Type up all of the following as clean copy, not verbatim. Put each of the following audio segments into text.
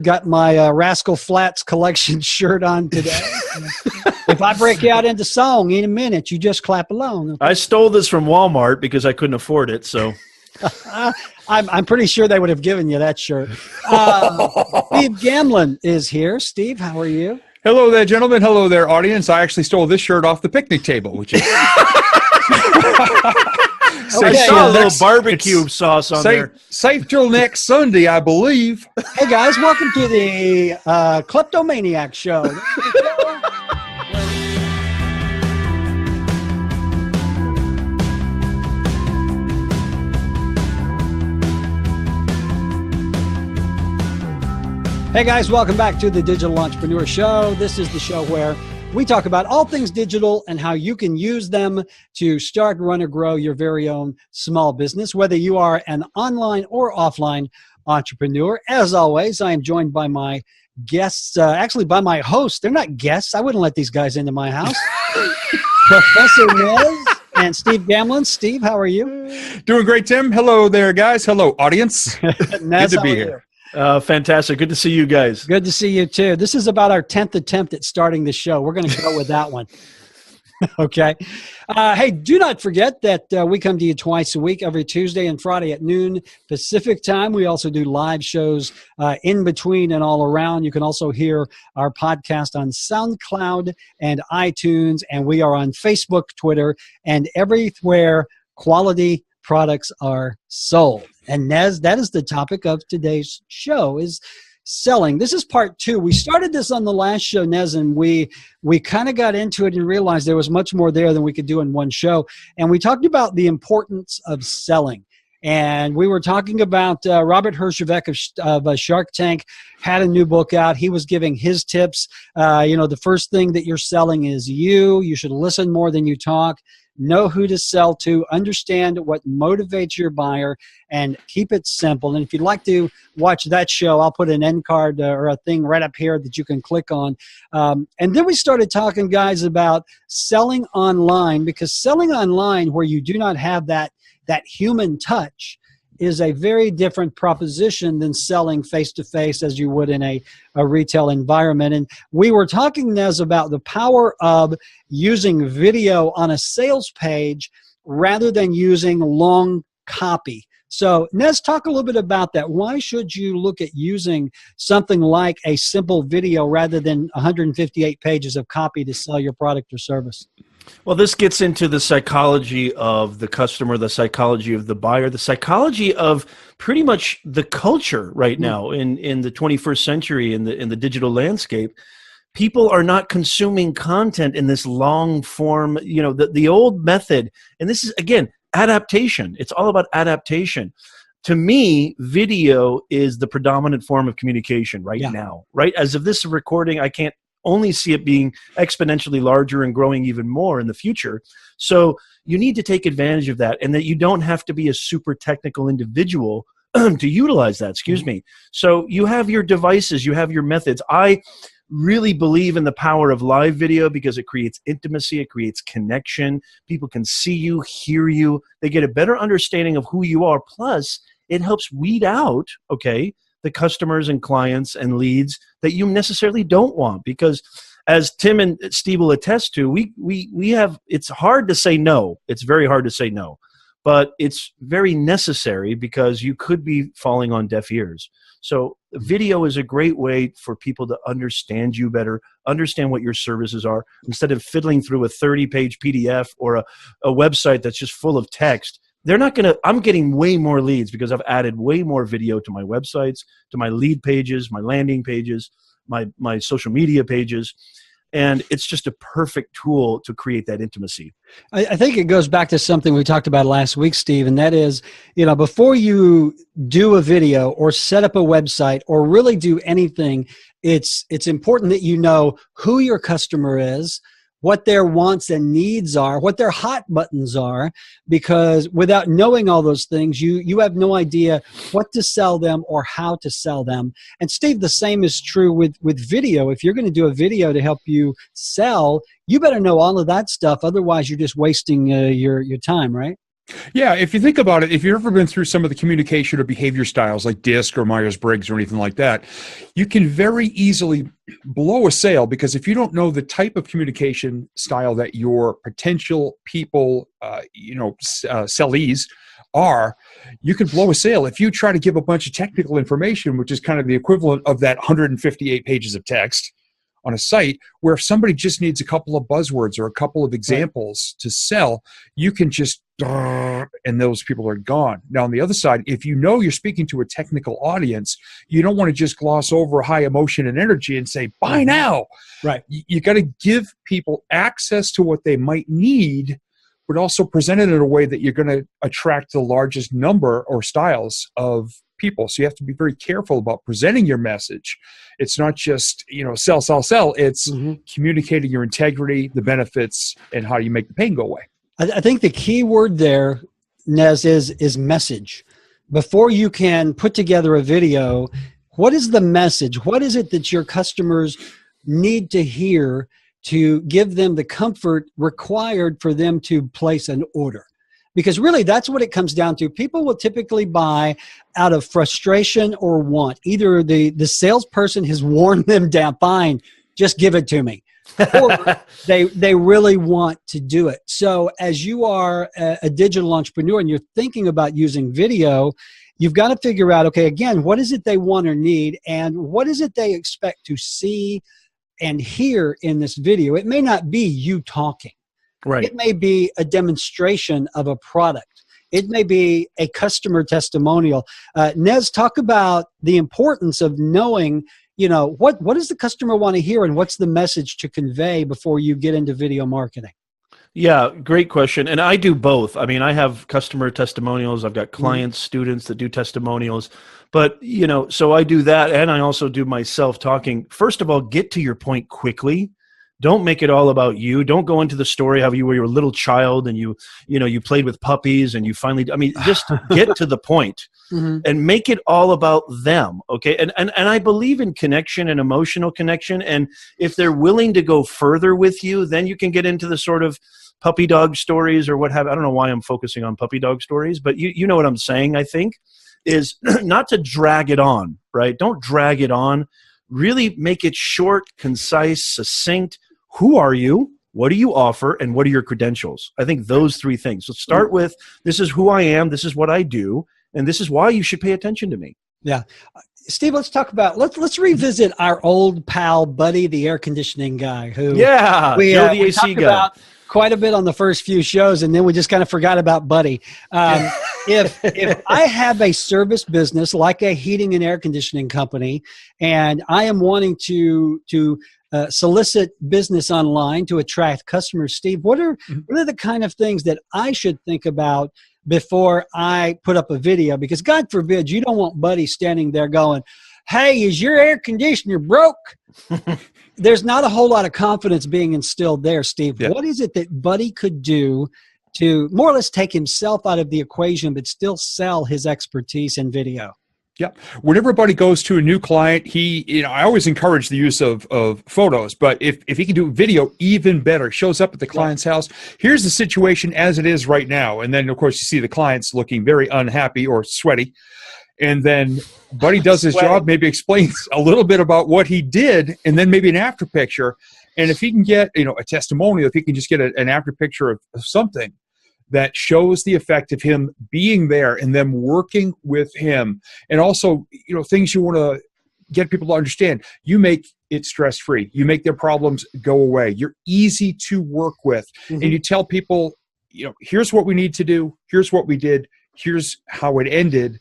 Got my Rascal Flatts collection shirt on today. If I break you out into song in a minute, you just clap along. Okay? I stole this from Walmart because I couldn't afford it. So I'm pretty sure they would have given you that shirt. Steve GAMLIN is here. Steve, how are you? Hello there, gentlemen. Hello there, audience. I actually stole this shirt off the picnic table, which is... I saw a little barbecue sauce on there. Safe till next Sunday, I believe. Hey, guys, welcome to the Kleptomaniac Show. Hey, guys, welcome back to the Digital Entrepreneur Show. This is the show where we talk about all things digital and how you can use them to start, run, or grow your very own small business, whether you are an online or offline entrepreneur. As always, I am joined by my guests, actually by my host. They're not guests. I wouldn't let these guys into my house. Professor Nez and Steve GAMLIN. Steve, how are you? Doing great, Tim. Hello there, guys. Hello, audience. Nez, good to be here. Fantastic. Good to see you guys. Good to see you too. This is about our 10th attempt at starting the show. We're going to go with that one. Okay. Hey, do not forget that we come to you twice a week, every Tuesday and Friday at noon Pacific time. We also do live shows in between and all around. You can also hear our podcast on SoundCloud and iTunes, and we are on Facebook, Twitter, and everywhere quality products are sold. And Nez, that is the topic of today's show, is selling. This is part 2. We started this on the last show, Nez, and we kind of got into it and realized there was much more there than we could do in one show. And we talked about the importance of selling. And we were talking about Robert Herjavec of Shark Tank had a new book out. He was giving his tips. The first thing that you're selling is you. You should listen more than you talk. Know who to sell to, understand what motivates your buyer, and keep it simple. And if you'd like to watch that show, I'll put an end card or a thing right up here that you can click on. And then we started talking, guys, about selling online, because selling online where you do not have that human touch is a very different proposition than selling face-to-face as you would in a retail environment. And we were talking, Nez, about the power of using video on a sales page rather than using long copy. So, Nez, talk a little bit about that. Why should you look at using something like a simple video rather than 158 pages of copy to sell your product or service? Well, this gets into the psychology of the customer, the psychology of the buyer, the psychology of pretty much the culture right now in the 21st century in the digital landscape. People are not consuming content in this long form, the old method. And this is, again, adaptation. It's all about adaptation. To me, video is the predominant form of communication right now, right? As of this recording, I can't only see it being exponentially larger and growing even more in the future. So you need to take advantage of that, and that you don't have to be a super technical individual to utilize that, So you have your devices, you have your methods. I really believe in the power of live video because it creates intimacy, it creates connection. People can see you, hear you. They get a better understanding of who you are. Plus, it helps weed out, the customers and clients and leads that you necessarily don't want, because as Tim and Steve will attest to, we have, it's hard to say no. It's very hard to say no, but it's very necessary because you could be falling on deaf ears. So video is a great way for people to understand you better, understand what your services are, instead of fiddling through a 30-page PDF or a website that's just full of text. They're not going to, I'm getting way more leads because I've added way more video to my websites, to my lead pages, my landing pages, my social media pages. And it's just a perfect tool to create that intimacy. I think it goes back to something we talked about last week, Steve, and that is, before you do a video or set up a website or really do anything, it's important that you know who your customer is, what their wants and needs are, what their hot buttons are, because without knowing all those things, you have no idea what to sell them or how to sell them. And Steve, the same is true with video. If you're going to do a video to help you sell, you better know all of that stuff. Otherwise, you're just wasting your time, right? Yeah, if you think about it, if you've ever been through some of the communication or behavior styles like DISC or Myers-Briggs or anything like that, you can very easily blow a sale, because if you don't know the type of communication style that your potential people, sellees are, you can blow a sale. If you try to give a bunch of technical information, which is kind of the equivalent of that 158 pages of text on a site, where if somebody just needs a couple of buzzwords or a couple of examples to sell, you can just, and those people are gone. Now, on the other side, if you know you're speaking to a technical audience, you don't want to just gloss over high emotion and energy and say, buy now. Right. You got to give people access to what they might need, but also present it in a way that you're going to attract the largest number or styles of people. So you have to be very careful about presenting your message. It's not just, sell, sell, sell. It's communicating your integrity, the benefits, and how you make the pain go away. I think the key word there, Nez, is message. Before you can put together a video, what is the message? What is it that your customers need to hear to give them the comfort required for them to place an order? Because really, that's what it comes down to. People will typically buy out of frustration or want. Either the salesperson has worn them down, fine, just give it to me. Or they really want to do it. So as you are a digital entrepreneur and you're thinking about using video, you've got to figure out, okay, again, what is it they want or need, and what is it they expect to see and hear in this video? It may not be you talking. Right. It may be a demonstration of a product. It may be a customer testimonial. Nez, talk about the importance of knowing, what does the customer want to hear and what's the message to convey before you get into video marketing? Yeah, great question. And I do both. I mean, I have customer testimonials. I've got clients, students that do testimonials. But, so I do that, and I also do my self-talking. First of all, get to your point quickly. Don't make it all about you. Don't go into the story how you were a little child and you played with puppies and you finally, just get to the point and make it all about them. Okay. And I believe in connection and emotional connection. And if they're willing to go further with you, then you can get into the sort of puppy dog stories or what have. I don't know why I'm focusing on puppy dog stories, but you know what I'm saying, I think, is not to drag it on, right? Don't drag it on. Really make it short, concise, succinct. Who are you? What do you offer? And what are your credentials? I think those three things. So start with, this is who I am, this is what I do, and this is why you should pay attention to me. Yeah. Steve, let's talk about, let's revisit our old pal, Buddy, the air conditioning guy, who we the AC talked guy. About quite a bit on the first few shows, and then we just kind of forgot about Buddy. If I have a service business like a heating and air conditioning company, and I am wanting to solicit business online to attract customers, Steve, what are the kind of things that I should think about before I put up a video? Because God forbid you don't want Buddy standing there going, hey, is your air conditioner broke? There's not a whole lot of confidence being instilled there, Steve. Yeah. What is it that Buddy could do to more or less take himself out of the equation but still sell his expertise in video? Yeah. When everybody goes to a new client, I always encourage the use of photos, but if he can do video, even better. Shows up at the client's house. Here's the situation as it is right now. And then, of course, you see the clients looking very unhappy or sweaty. And then Buddy does his job, maybe explains a little bit about what he did, and then maybe an after picture. And if he can get, a testimonial, if he can just get an after picture of something that shows the effect of him being there and them working with him. And also, things you want to get people to understand. You make it stress-free. You make their problems go away. You're easy to work with. And you tell people, here's what we need to do. Here's what we did. Here's how it ended.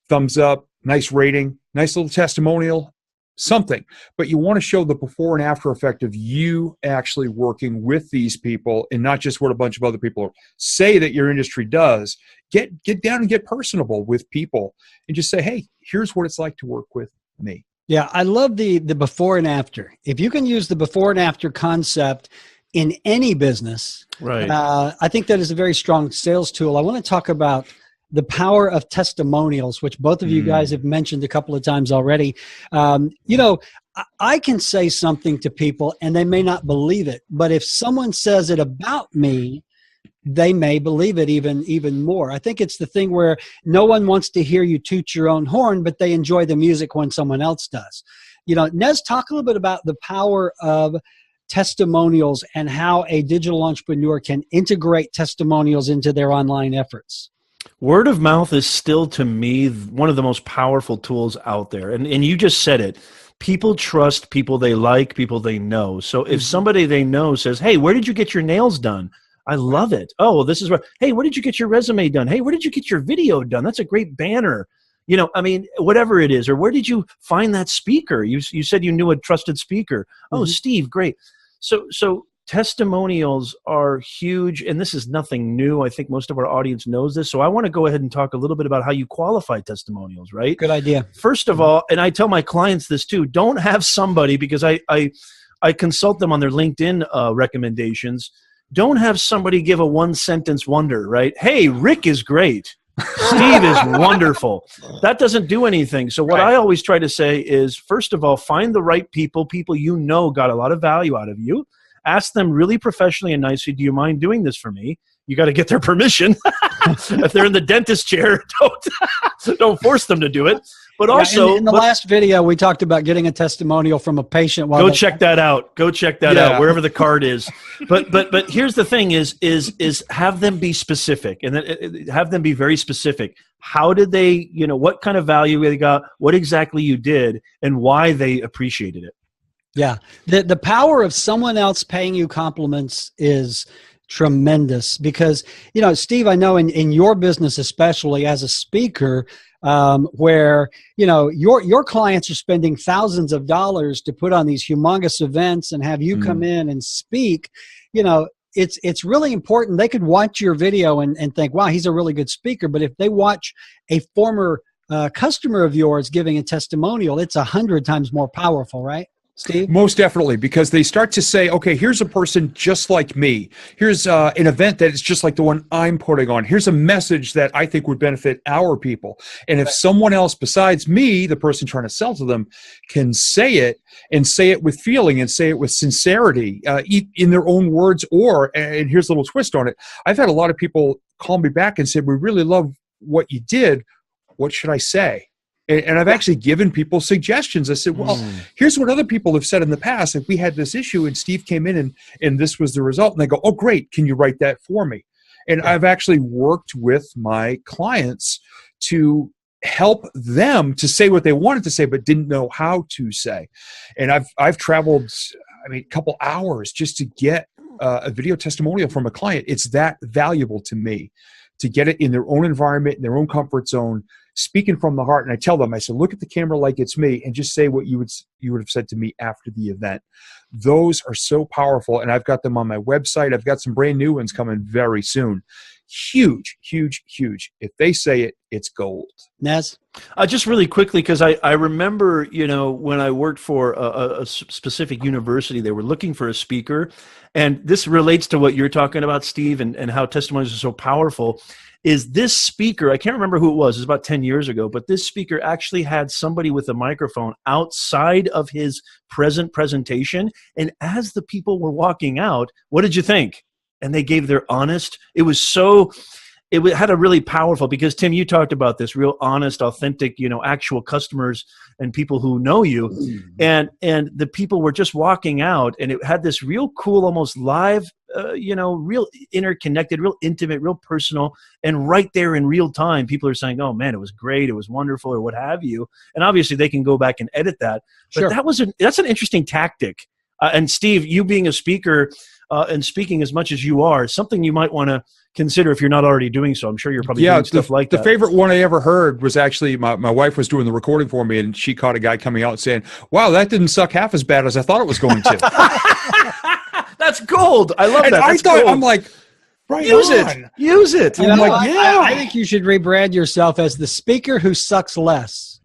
Thumbs up, nice rating, nice little testimonial, something. But you want to show the before and after effect of you actually working with these people, and not just what a bunch of other people say that your industry does. Get down and get personable with people and just say, hey, here's what it's like to work with me. Yeah, I love the before and after. If you can use the before and after concept in any business, right? I think that is a very strong sales tool. I want to talk about the power of testimonials, which both of you guys have mentioned a couple of times already. I can say something to people and they may not believe it, but if someone says it about me, they may believe it even more. I think it's the thing where no one wants to hear you toot your own horn, but they enjoy the music when someone else does. Nez, talk a little bit about the power of testimonials and how a digital entrepreneur can integrate testimonials into their online efforts. Word of mouth is still, to me, one of the most powerful tools out there. And you just said it. People trust people they like, people they know. So if somebody they know says, hey, where did you get your nails done? I love it. Oh, well, this is where, hey, where did you get your resume done? Hey, where did you get your video done? That's a great banner. Whatever it is, or where did you find that speaker? You said you knew a trusted speaker. Oh, Steve, great. So testimonials are huge, and this is nothing new. I think most of our audience knows this. So I want to go ahead and talk a little bit about how you qualify testimonials, right? Good idea. First of all, and I tell my clients this too, don't have somebody, because I consult them on their LinkedIn recommendations. Don't have somebody give a one-sentence wonder, right? Hey, Rick is great. Steve is wonderful. That doesn't do anything. So what I always try to say is, first of all, find the right people you know got a lot of value out of you. Ask them really professionally and nicely, do you mind doing this for me? You got to get their permission. If they're in the dentist chair, don't force them to do it. But also, in the last video, we talked about getting a testimonial from a patient. Go check that out. Go check that out, wherever the card is. But here's the thing: is have them be specific, and then have them be very specific. How did they? What kind of value they got? What exactly you did, and why they appreciated it. Yeah, the power of someone else paying you compliments is tremendous, because Steve, I know in your business, especially as a speaker, where your clients are spending thousands of dollars to put on these humongous events and have you come in and speak. It's really important. They could watch your video and think, wow, he's a really good speaker. But if they watch a former customer of yours giving a testimonial, it's 100 times more powerful, right, Steve? Most definitely, because they start to say, okay, here's a person just like me. Here's an event that is just like the one I'm putting on. Here's a message that I think would benefit our people. And if someone else besides me, the person trying to sell to them, can say it, and say it with feeling, and say it with sincerity, in their own words, and here's a little twist on it. I've had a lot of people call me back and say, we really love what you did. What should I say? And I've actually given people suggestions. I said, well, here's what other people have said in the past. If we had this issue and Steve came in and this was the result, and they go, oh, great, can you write that for me? And I've actually worked with my clients to help them to say what they wanted to say but didn't know how to say. And I've traveled, a couple hours just to get a video testimonial from a client. It's that valuable to me to get it in their own environment, in their own comfort zone, speaking from the heart. And I tell them, I said, look at the camera like it's me and just say what you would have said to me after the event. Those are so powerful. And I've got them on my website. I've got some brand new ones coming very soon. Huge, huge, huge. If they say it, it's gold. Nez? Just really quickly, because I remember, when I worked for a specific university, they were looking for a speaker. And this relates to what you're talking about, Steve, and how testimonies are so powerful. Is this speaker, I can't remember who it was about 10 years ago, but this speaker actually had somebody with a microphone outside of his presentation. And as the people were walking out, what did you think? And they gave their honest, it had a really powerful, because Tim, you talked about this, real honest, authentic, actual customers and people who know you. And the people were just walking out, and it had this real cool, almost live, real interconnected, real intimate, real personal. And right there in real time, people are saying, oh man, it was great. It was wonderful, or what have you. And obviously they can go back and edit that. But Sure. That's an interesting tactic. And Steve, you being a speaker and speaking as much as you are, something you might want to consider if you're not already doing so. I'm sure you're probably doing stuff like that. The favorite one I ever heard was actually my wife was doing the recording for me, and she caught a guy coming out saying, wow, that didn't suck half as bad as I thought it was going to. That's gold. I love that. That's gold. I'm like, right, use it. I'm like, I think you should rebrand yourself as the speaker who sucks less.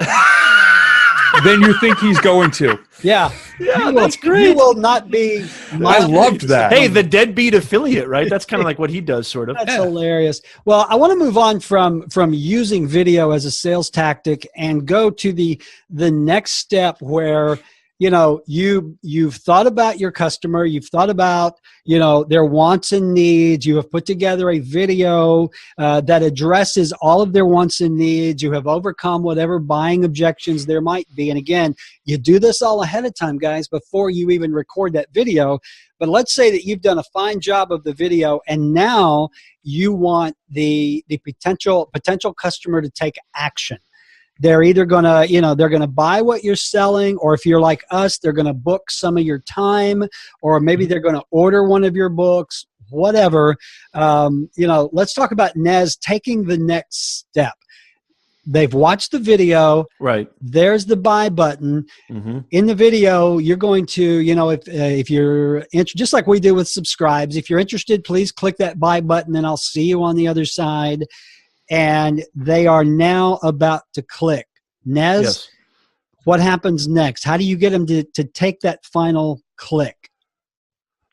Then you think he's going to. Yeah, that's great. You will not be. I loved that. Hey, the deadbeat affiliate, right? That's kind of like what he does, sort of. That's hilarious. Well, I want to move on from using video as a sales tactic and go to the next step where you've thought about your customer, you've thought about, their wants and needs. You have put together a video that addresses all of their wants and needs. You have overcome whatever buying objections there might be. And again, you do this all ahead of time, guys, before you even record that video. But let's say that you've done a fine job of the video, and now you want the potential customer to take action. They're either going to, they're going to buy what you're selling, or if you're like us, they're going to book some of your time, or maybe they're going to order one of your books, whatever. Let's talk about Nez taking the next step. They've watched the video. Right. There's the buy button. Mm-hmm. In the video, you're going to, if you're just like we do with subscribes, if you're interested, please click that buy button and I'll see you on the other side. And they are now about to click. Nez, yes. What happens next? How do you get them to take that final click?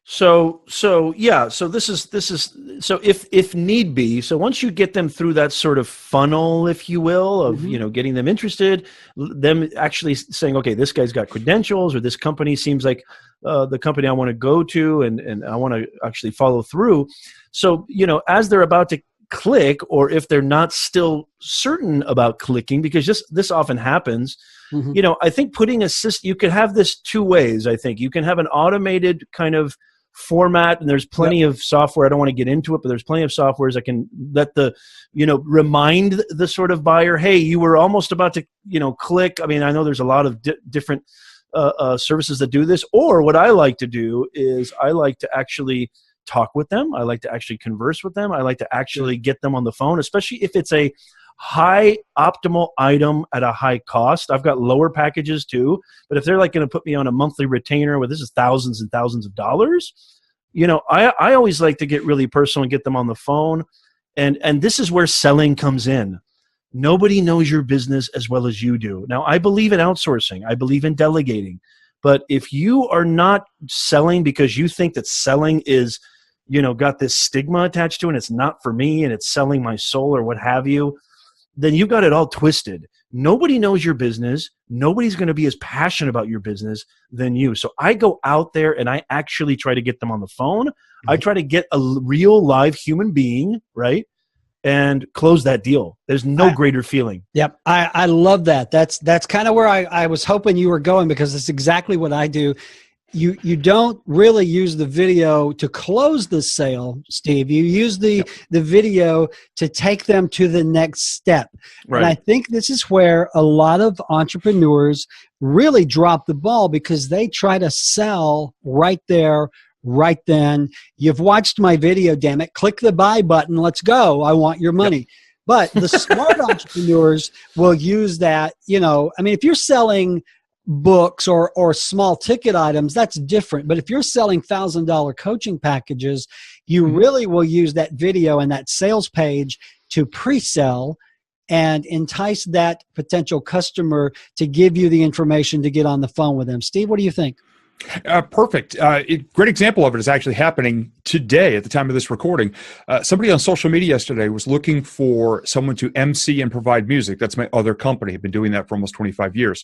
So this is if need be, so once you get them through that sort of funnel, if you will, of getting them interested, them actually saying, okay, this guy's got credentials, or this company seems like the company I want to go to, and I want to actually follow through. So as they're about to click, or if they're not still certain about clicking, because this often happens, I think putting you could have this two ways. I think you can have an automated kind of format, and there's plenty of software. I don't want to get into it, but there's plenty of softwares that can let remind the sort of buyer, hey, you were almost about to, click. I mean, I know there's a lot of different services that do this. Or what I like to do is I like to actually talk with them. I like to actually converse with them. I like to actually get them on the phone, especially if it's a high optimal item at a high cost. I've got lower packages too, but if they're like going to put me on a monthly retainer where this is thousands and thousands of dollars, I always like to get really personal and get them on the phone. And this is where selling comes in. Nobody knows your business as well as you do. Now, I believe in outsourcing. I believe in delegating. But if you are not selling because you think that selling is, got this stigma attached to it, and it's not for me, and it's selling my soul or what have you, then you've got it all twisted. Nobody knows your business. Nobody's going to be as passionate about your business than you. So I go out there and I actually try to get them on the phone. I try to get a real live human being, right? And close that deal. There's no greater feeling. Yep. I love that. That's kind of where I was hoping you were going, because it's exactly what I do. You don't really use the video to close the sale, Steve. You use the video to take them to the next step. Right. And I think this is where a lot of entrepreneurs really drop the ball, because they try to sell right there, right then. You've watched my video, damn it. Click the buy button. Let's go. I want your money. Yep. But the smart entrepreneurs will use that. If you're selling books or small ticket items, that's different. But if you're selling $1,000 coaching packages, you really will use that video and that sales page to pre-sell and entice that potential customer to give you the information to get on the phone with them. Steve, what do you think? Perfect. Great example of it is actually happening today at the time of this recording. Somebody on social media yesterday was looking for someone to MC and provide music. That's my other company. I've been doing that for almost 25 years.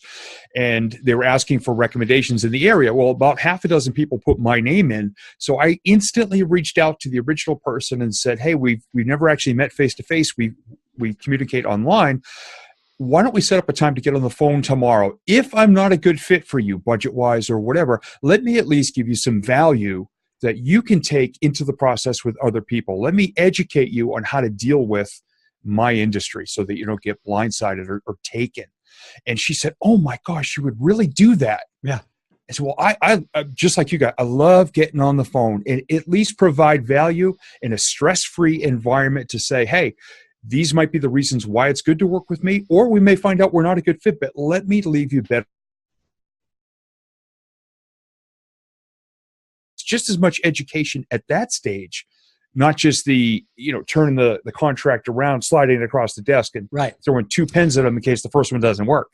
And they were asking for recommendations in the area. Well, about half a dozen people put my name in. So I instantly reached out to the original person and said, hey, we've never actually met face-to-face. We communicate online. Why don't we set up a time to get on the phone tomorrow? If I'm not a good fit for you, budget-wise or whatever, let me at least give you some value that you can take into the process with other people. Let me educate you on how to deal with my industry so that you don't get blindsided or taken. And she said, oh my gosh, you would really do that. Yeah. I said, well, I just like you guys, I love getting on the phone and at least provide value in a stress-free environment to say, hey, these might be the reasons why it's good to work with me, or we may find out we're not a good fit, but let me leave you better. It's just as much education at that stage, not just the, turning the contract around, sliding it across the desk and throwing two pens at them in case the first one doesn't work.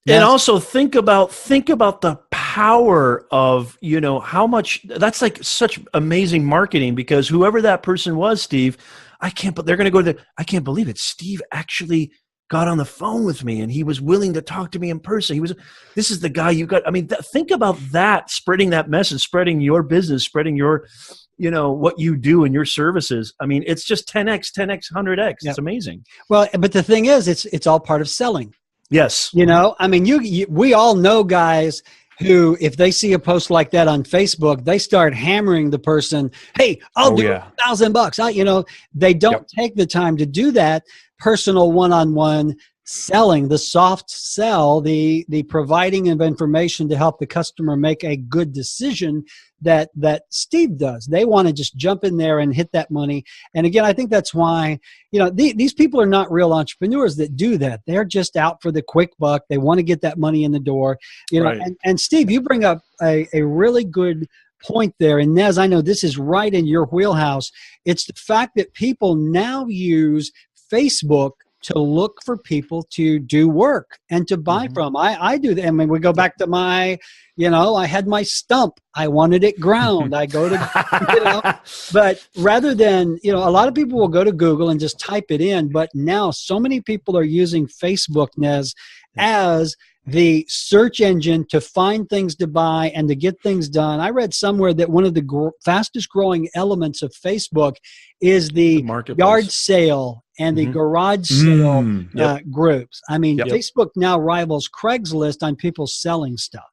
And also think about the power of, how much that's like such amazing marketing, because whoever that person was, Steve, I can't believe it. Steve actually got on the phone with me and he was willing to talk to me in person. This is the guy you got. I mean, think about that, spreading that message, spreading your business, spreading your, what you do and your services. I mean, it's just 10x, 100x. Yep. It's amazing. Well, but the thing is, it's all part of selling. Yes. I mean, we all know guys who, if they see a post like that on Facebook, they start hammering the person, hey, I'll do $1,000. They don't take the time to do that personal one-on-one selling, the soft sell, the providing of information to help the customer make a good decision that Steve does. They want to just jump in there and hit that money. And again, I think that's why, these people are not real entrepreneurs that do that. They're just out for the quick buck. They want to get that money in the door. Right. And Steve, you bring up a really good point there. And Nez, I know this is right in your wheelhouse. It's the fact that people now use Facebook to look for people to do work and to buy from. I do that. I mean, we go back to my, I had my stump. I wanted it ground. I go to, but rather than, a lot of people will go to Google and just type it in. But now so many people are using Facebook, Nez, as the search engine to find things to buy and to get things done. I read somewhere that one of the fastest growing elements of Facebook is the yard sale and the garage sale groups. I mean, Facebook now rivals Craigslist on people selling stuff.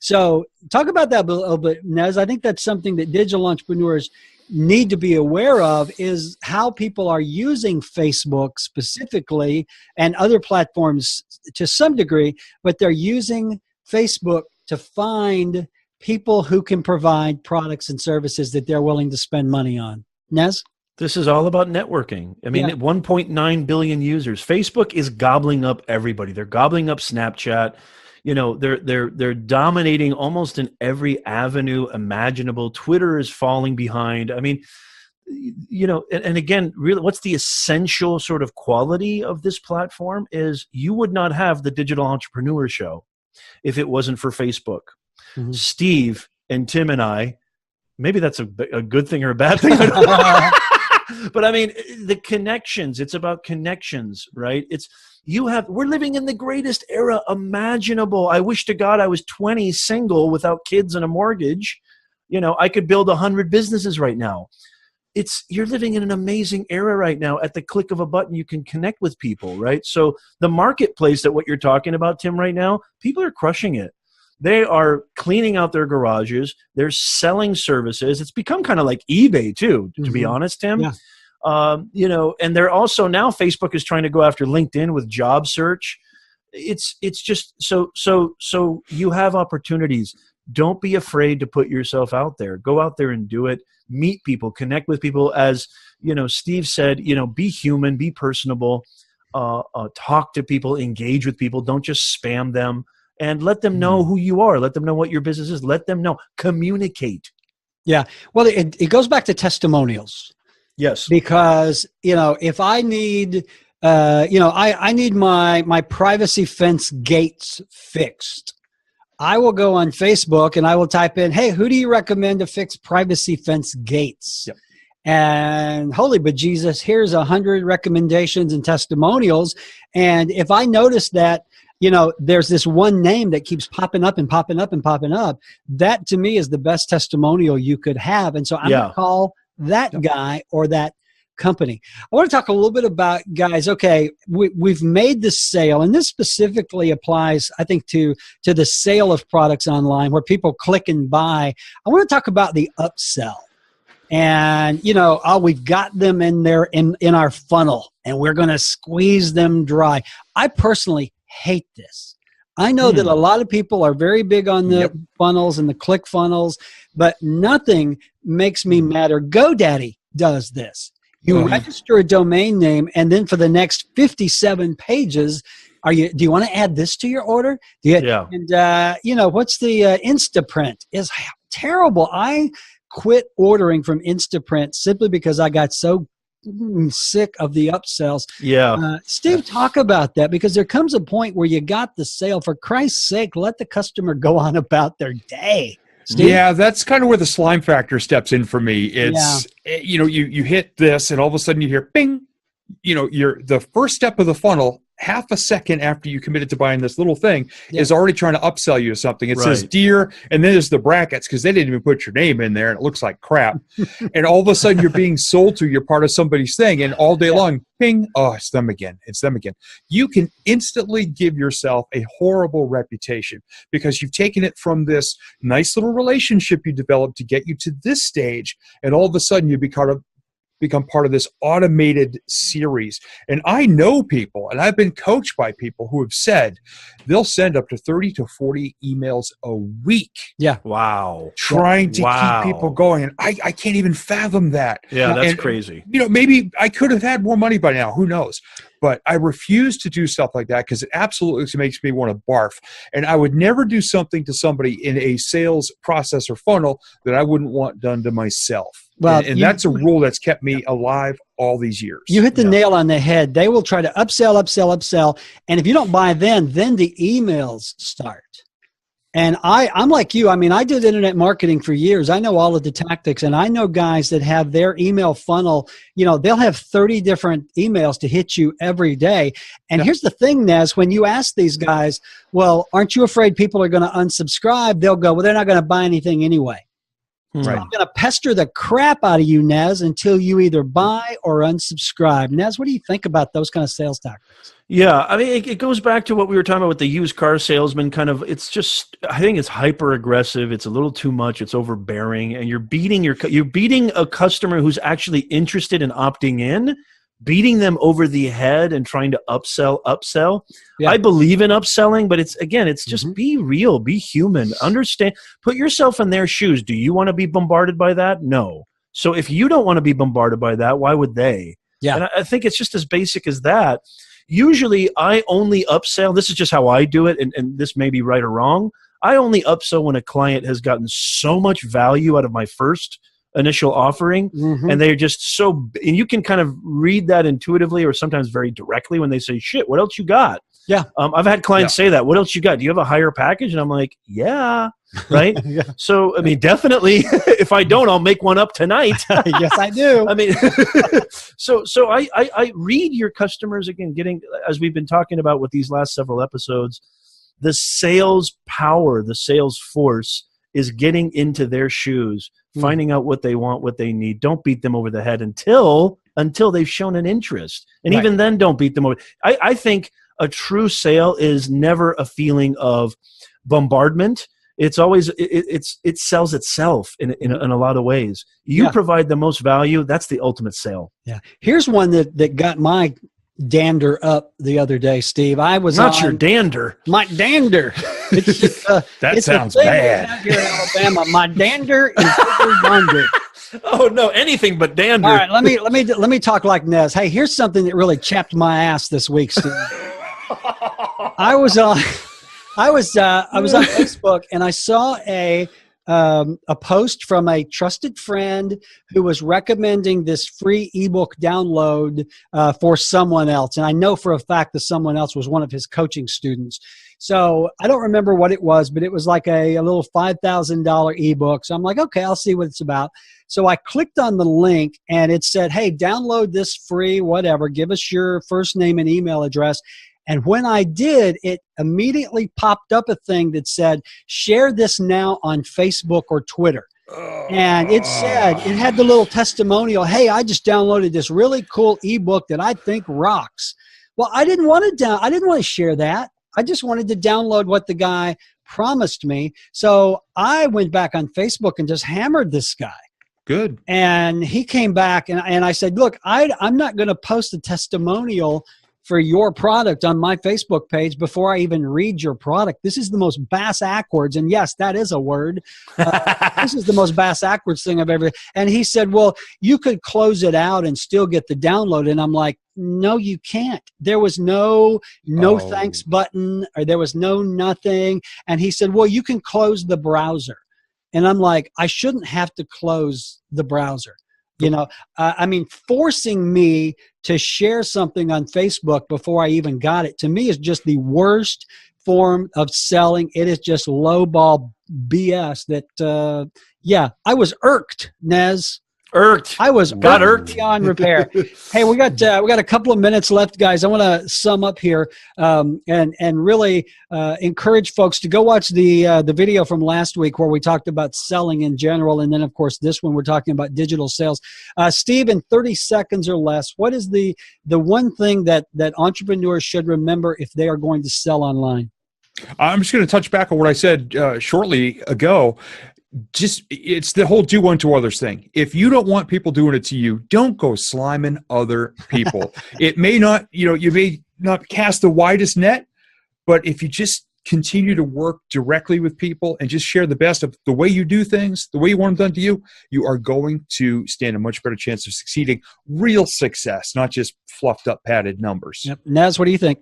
So talk about that a little bit, Nez. I think that's something that digital entrepreneurs need to be aware of, is how people are using Facebook specifically and other platforms to some degree, but they're using Facebook to find people who can provide products and services that they're willing to spend money on. Nez? This is all about networking. I mean, 1.9 billion users. Facebook is gobbling up everybody. They're gobbling up Snapchat. They're dominating almost in every avenue imaginable. Twitter is falling behind. I mean, and again, really, what's the essential sort of quality of this platform is you would not have the Digital Entrepreneur Show if it wasn't for Facebook. Mm-hmm. Steve and Tim and I, maybe that's a good thing or a bad thing. But I mean, the connections, it's about connections, right? We're living in the greatest era imaginable. I wish to God I was 20, single, without kids and a mortgage. I could build 100 businesses right now. You're living in an amazing era right now. At the click of a button, you can connect with people, right? So the marketplace that what you're talking about, Tim, right now, people are crushing it. They are cleaning out their garages. They're selling services. It's become kind of like eBay too, to be honest, Tim. Yeah. And they're also now, Facebook is trying to go after LinkedIn with job search. It's just so you have opportunities. Don't be afraid to put yourself out there. Go out there and do it. Meet people, connect with people. As Steve said, be human, be personable, talk to people, engage with people. Don't just spam them. And let them know who you are. Let them know what your business is. Let them know. Communicate. Yeah. Well, it goes back to testimonials. Yes. Because, if I need, I need my privacy fence gates fixed, I will go on Facebook and I will type in, hey, who do you recommend to fix privacy fence gates? Yep. And holy bejesus, here's 100 recommendations and testimonials. And if I notice that, there's this one name that keeps popping up and popping up and popping up, that to me is the best testimonial you could have. And so I'm going to call that guy or that company. I want to talk a little bit about, guys, okay, we've made the sale, and this specifically applies, I think, to the sale of products online where people click and buy. I want to talk about the upsell. And, we've got them in there in our funnel, and we're going to squeeze them dry. I personally hate this. I know that a lot of people are very big on the funnels and the click funnels, but nothing makes me madder. GoDaddy does this. You register a domain name, and then for the next 57 pages, do you want to add this to your order? And what's the Instaprint is terrible. I quit ordering from Instaprint simply because I got so sick of the upsells. Steve, talk about that, because there comes a point where you got the sale. For Christ's sake, let the customer go on about their day. Steve? Yeah, that's kind of where the slime factor steps in for me. It's you hit this, and all of a sudden you hear bing. The first step of the funnel half a second after you committed to buying this little thing Yeah. is already trying to upsell you something. It says Right. dear, and then there's the brackets because they didn't even put your name in there and it looks like crap. And all of a sudden you're being sold to, you're part of somebody's thing, and all day long, ping, oh, it's them again. It's them again. You can instantly give yourself a horrible reputation because you've taken it from this nice little relationship you developed to get you to this stage, and all of a sudden you become part of this automated series. And I know people, and I've been coached by people who have said they'll send up to 30 to 40 emails a week. Yeah. Wow. Trying to Wow. keep people going. And I can't even fathom that. Yeah, that's And, crazy. you know, maybe I could have had more money by now. Who knows? But I refuse to do stuff like that because it absolutely makes me want to barf. And I would never do something to somebody in a sales process or funnel that I wouldn't want done to myself. Well, And that's a rule that's kept me alive all these years. You hit the nail on the head. They will try to upsell. And if you don't buy then the emails start. And I'm like you. I mean, I did internet marketing for years. I know all of the tactics, and I know guys that have their email funnel. You know, they'll have 30 different emails to hit you every day. And here's the thing, Nez, when you ask these guys, well, aren't you afraid people are going to unsubscribe? They'll go, well, they're not going to buy anything anyway. So Right. I'm going to pester the crap out of you, Nez, until you either buy or unsubscribe. Nez, what do you think about those kind of sales tactics? Yeah, I mean, it goes back to what we were talking about with the used car salesman. Kind of, it's just, I think it's hyper aggressive. It's a little too much. It's overbearing, and you're beating a customer who's actually interested in opting in, beating them over the head and trying to upsell. Yeah. I believe in upselling, but it's just be real, be human, understand, put yourself in their shoes. Do you want to be bombarded by that? No. So if you don't want to be bombarded by that, why would they? Yeah. And I think it's just as basic as that. Usually I only upsell, this is just how I do it, and this may be right or wrong. I only upsell when a client has gotten so much value out of my first initial offering, and they're just so, and you can kind of read that intuitively or sometimes very directly when they say, shit, what else you got? Yeah. I've had clients say that, what else you got? Do you have a higher package? And I'm like, yeah, right? Yeah. So, I mean, definitely, if I don't, I'll make one up tonight. Yes, I do. I mean, so I read your customers again, getting, as we've been talking about with these last several episodes, the sales power, the sales force is getting into their shoes, finding out what they want, what they need. Don't beat them over the head until they've shown an interest. And even then, don't beat them over. I think a true sale is never a feeling of bombardment. It's always, it sells itself in a lot of ways. You provide the most value. That's the ultimate sale. Yeah. Here's one that got my dander up the other day, Steve. I was not your dander. My dander. It's that sounds bad. Out here in Alabama, my dander is over yonder. Oh no, anything but dander. All right, let me talk like Nez. Hey, here's something that really chapped my ass this week, Steve. I was on Facebook and I saw a post from a trusted friend who was recommending this free ebook download for someone else. And I know for a fact that someone else was one of his coaching students. So I don't remember what it was, but it was like a little $5,000 ebook. So I'm like, okay, I'll see what it's about. So I clicked on the link and it said, hey, download this free, whatever. Give us your first name and email address. And when I did, it immediately popped up a thing that said, share this now on Facebook or Twitter. And it said, it had the little testimonial, hey, I just downloaded this really cool ebook that I think rocks. Well, I didn't want to share that. I just wanted to download what the guy promised me. So I went back on Facebook and just hammered this guy. Good. And he came back and I said, look, I'm not going to post a testimonial for your product on my Facebook page before I even read your product. This is the most bass-ackwards, and yes, that is a word. This is the most bass-ackwards thing I've ever. And he said, well, you could close it out and still get the download. And I'm like, no, you can't. There was no thanks button, or there was no nothing. And he said, well, you can close the browser. And I'm like, I shouldn't have to close the browser. You know, I mean, forcing me to share something on Facebook before I even got it, to me, is just the worst form of selling. It is just lowball BS that, I was irked, Nez. Irked. I was got irked beyond repair. Hey, we got a couple of minutes left, guys. I want to sum up here and really encourage folks to go watch the video from last week where we talked about selling in general, and then of course this one we're talking about digital sales. Steve, in 30 seconds or less, what is the one thing that entrepreneurs should remember if they are going to sell online? I'm just going to touch back on what I said shortly ago. It's the whole do unto others thing. If you don't want people doing it to you, don't go sliming other people. It may not, you may not cast the widest net, but if you just continue to work directly with people and just share the best of the way you do things, the way you want them done to you, you are going to stand a much better chance of succeeding. Real success, not just fluffed up padded numbers. Yep. Naz, what do you think?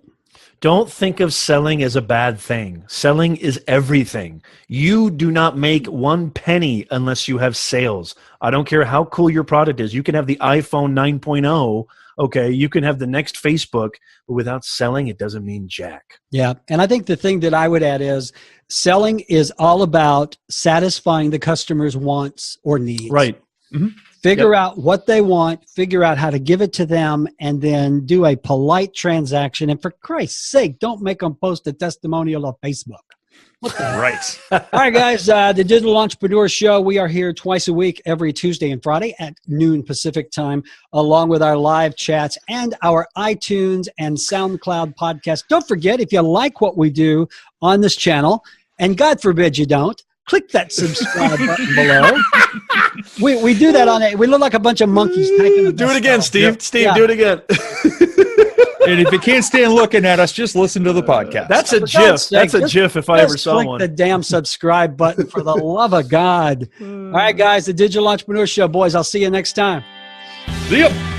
Don't think of selling as a bad thing. Selling is everything. You do not make 1 penny unless you have sales. I don't care how cool your product is. You can have the iPhone 9.0. Okay, you can have the next Facebook, but without selling, it doesn't mean jack. Yeah, and I think the thing that I would add is selling is all about satisfying the customer's wants or needs. Right. Mm-hmm. Figure out what they want, figure out how to give it to them, and then do a polite transaction. And for Christ's sake, don't make them post a testimonial on Facebook. Right. All right, guys, the Digital Entrepreneur Show, we are here twice a week, every Tuesday and Friday at noon Pacific time, along with our live chats and our iTunes and SoundCloud podcast. Don't forget, if you like what we do on this channel, and God forbid you don't, click that subscribe button below. We do that on it. We look like a bunch of monkeys. Do it again, Steve. Yep. Steve, yeah. Do it again. And if you can't stand looking at us, just listen to the podcast. That's a GIF. That's a GIF if I ever saw one. Click the damn subscribe button for the love of God. All right, guys, the Digital Entrepreneur Show. Boys, I'll see you next time. See ya.